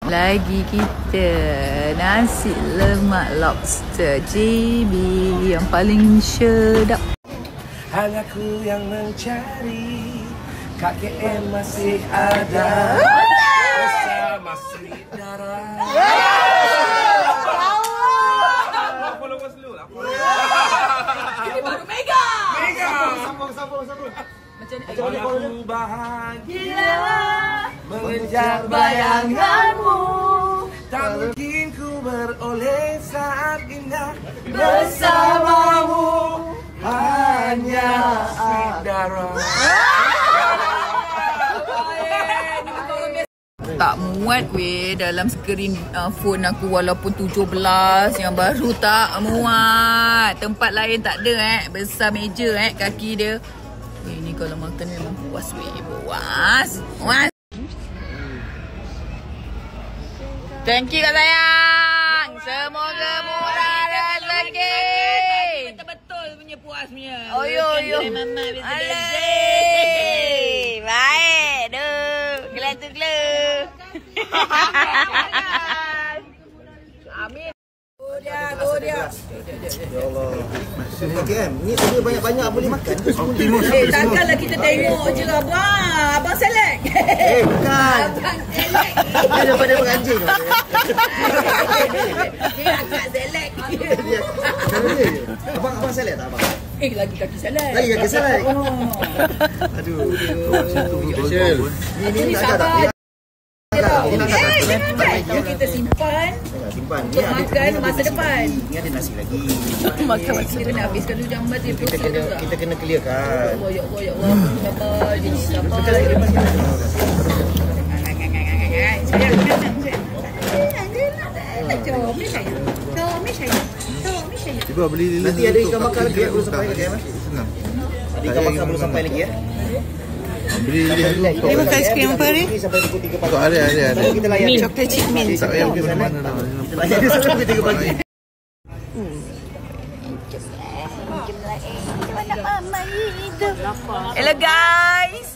Lagi kita nasi lemak lobster JB yang paling sedap. Hanya ku yang mencari KKM masih ada bersama Sridara. Ini baru Mega. Sambung. Macam ni. Aku bahagia mengejar bayanganmu. Tak mungkin ku beroleh saat indah bersamamu. Hanya Sridara. Tak muat weh dalam skrin phone aku walaupun 17 yang baru tak muat. Tempat lain tak ada besar meja kaki dia. Weh ni kalau makan memang puas weh. Puas. Thank you kak sayang. Semoga murah rezeki. Betul-betul punya puas punya. Oh yo. Mama bisa rezeki. Baik. Duh. Gila. Amin. Go dia. Ya Allah. KKM, ni ada banyak-banyak boleh makan ke semua? Takkanlah kita tengok je lah abang. Abang select. Bukan. Abang select. Dia daripada beranjing. Dia agak select. Abang select tak abang? Lagi kaki select. Lagi kaki select. Aduh. Ini tak ada. Kita simpan untuk makan masa depan. Ni ada nasi lagi. Makan masa kita kena habiskan dulu jambat dia. Kita kena clearkan. Ya Allah. Sabar. Jadi sabar. Cuba beli lilin. Nanti ada ikan bakar lagi belum sampai lagi Senang. Ada ikan bakar belum sampai lagi Beli lilin dulu. Dia makan aiskrim apa ni? Sampai pukul 3 pagi. Tak ada. Kita layan. Chocolate chip mint. Tak payah pergi mana-mana dah. Layan dia sampai pukul 3 pagi. Hello guys.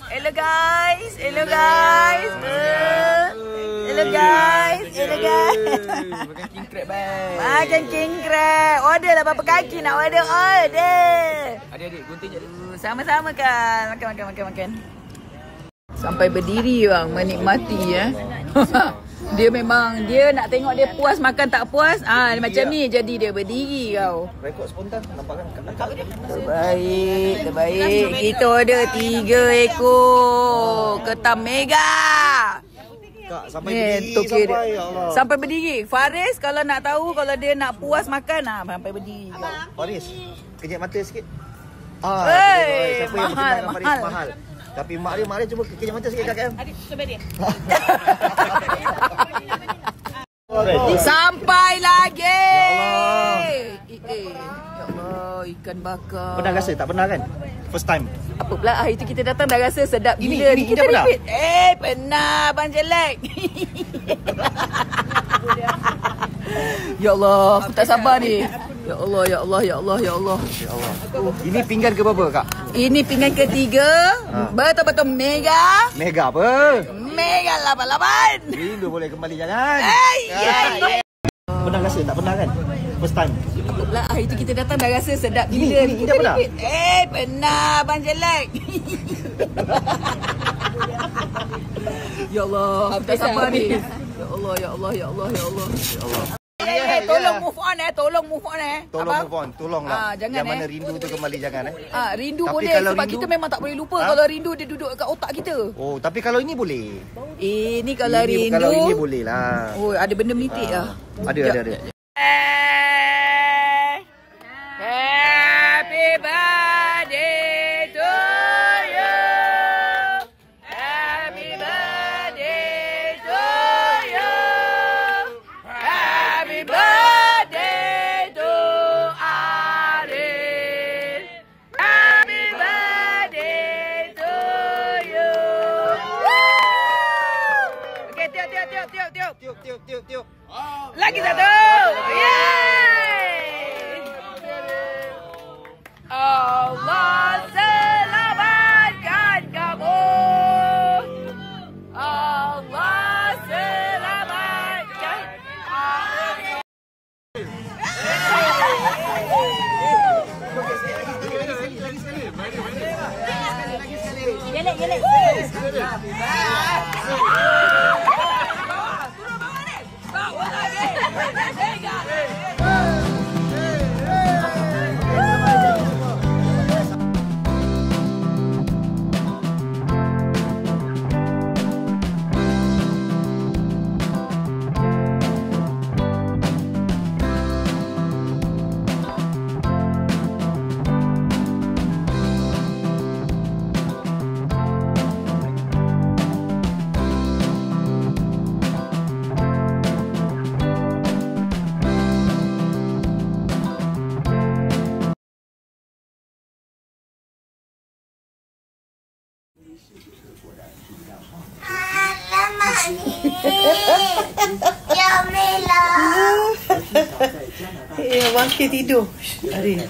Makan king crab Makan king crab. Order lah berapa kaki nak order. Adik-adik gunting je. Sama-sama kan. Makan. Sampai berdiri bang menikmati Dia memang dia nak tengok dia puas makan tak puas. Macam ni jadi dia berdiri kau. Rekod spontan nampak kan? Terbaik. Kita order 3 ekor ketam Mega. Kak, sampai berdiri ya Allah. Sampai berdiri. Faris kalau nak tahu kalau dia nak puas makan sampai berdiri. Faris, kejap mata sikit. Hey, siapa yang berkenalkan Faris mahal. mahal. Tapi mak dia cuba kejap mata sikit KKM. Adik cuba dia. Sampai lagi. Ya Allah, ikan bakar. Pernah rasa? Tak pernah kan? First time. Apa pula hari tu kita datang dah rasa sedap Ini gila. dah pernah? Pernah Abang Jelek. Ya Allah, aku tak sabar ni. Ya Allah. Ini pinggan ke berapa kak? Ini pinggan ketiga. Betul-betul mega. Mega apa? Mega 88. Rindu boleh kembali jangan. Pernah rasa? Tak pernah kan? First time. Apa pula hari tu kita datang dah rasa sedap Ini gila. dah pernah? Pernah Abang Jelek. Ya Allah, aku tak sabar ni. Ya Allah. Tolong move on. Tolong move on. Tolonglah. Jangan yang mana rindu tu kembali jangan rindu Tapi boleh kalau sebab rindu- kita memang tak boleh lupa kalau rindu dia duduk kat otak kita. Oh, tapi kalau ini boleh. Ini kalau rindu. Kalau ini boleh lah. Oh, ada benda menitik lah. Ada. Happy birthday to you. Happy birthday to you. Happy birthday to Arif. Happy birthday to you. Okay, tiup. Lagi satu. Allah selamatkan kamu. Allah selamatkan Gelek. Jamila. Bangkit tidur. Arin.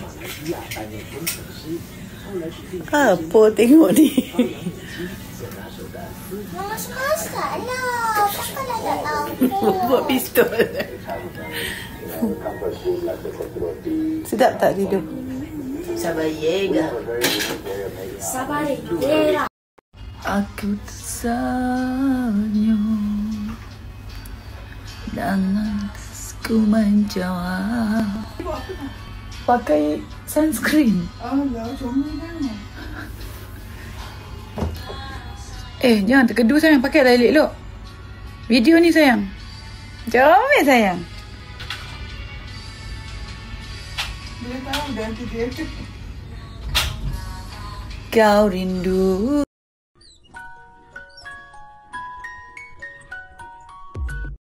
Apa tengok ni? Mama suka lah. Kakak dah tak tahu. Buat pistol. Sedap tak tidur? Sabar ye. Sabar ye. Aku tersenyum dan lantas ku menjawab. Pakai sunscreen. Jangan terkedu sayang. Pakai dah elok-elok. Video ni sayang. Comel sayang. Dia tahu dah tu dia. Kau rindu